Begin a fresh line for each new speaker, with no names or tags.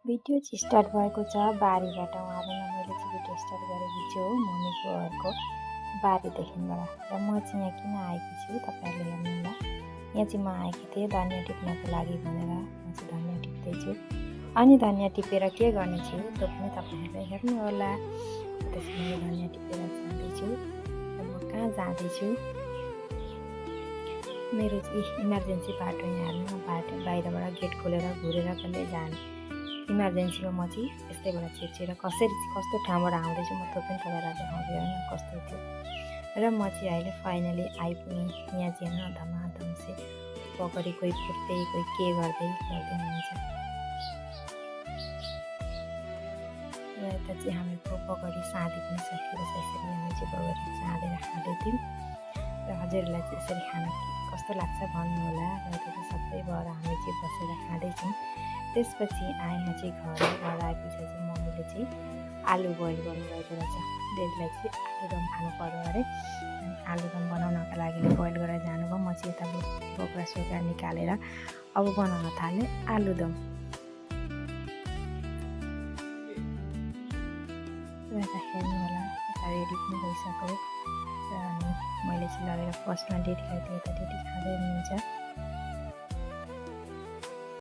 Video चाहिँ start भएको छ बारीबाट। उहाँहरूमा मैले चाहिँ भिडियो स्टार्ट गरेको छु हो मम्मीको घरको बारीदेखिबाट। र म चाहिँ यहाँ किन आएकी छु तपाईँहरूले हेर्नुहोला। यहाँ चाहिँ म आएकी थिएँ धनियाँ टिप्नको लागि भनेर। म चाहिँ धनियाँ टिप्दैछु अनि धनियाँ टिपेर के गर्ने छु त्यो पनि तपाईँहरूले हेर्नुहोला। त्यसमा मैले धनियाँ टिपेर जाँदैछु र म कहाँ जाँदैछु मेरो चाहिँ इमर्जेन्सी बाटो यहाँ हेर्नु बाटो बाहिरबाट गेट खोलेर घुरेर पनि जाने इमर्जेन्सीमा म चाहिँ यस्तैबाट छिर्छिर कसरी कस्तो ठाउँबाट आउँदैछु म त्यो पनि तपाईँलाई देखाउँछु होइन कस्तो थियो। र म चाहिँ अहिले फाइनली आइपुगेँ। यहाँ चाहिँ होइन धमाधम चाहिँ पकडी कोही फुट्दै कोही के गर्दै हुनुहुन्छ। र यता चाहिँ हामीको पकडी साँधी पनि सकिएर छ। यसरी हामी चाहिँ पकडी साँधेर खाँदैथ्यौँ र हजुरहरूलाई चाहिँ यसरी खान कस्तो लाग्छ भन्नुहोला। र यता चाहिँ सबै भएर हामी चाहिँ बसेर खाँदैछौँ। त्यसपछि आएँ म चाहिँ घर आएपछि चाहिँ मम्मीले चाहिँ आलु बोइल गर्नुभएको रहेछ। डेलीलाई चाहिँ आलुदम खानु पर्यो अरे। अनि आलुदम बनाउनका लागि बोइल गरेर जानुभयो। म चाहिँ यता बोक्रा सोक्रा निकालेर अब बनाउन थालेँ आलुदम। र यता हेर्नु होला यता रेडी पनि भइसक्यो। र अनि मैले चाहिँ लगेर फर्स्टमा डेडी खाइदिएँ यता डेडी खाँदै हुनुहुन्छ।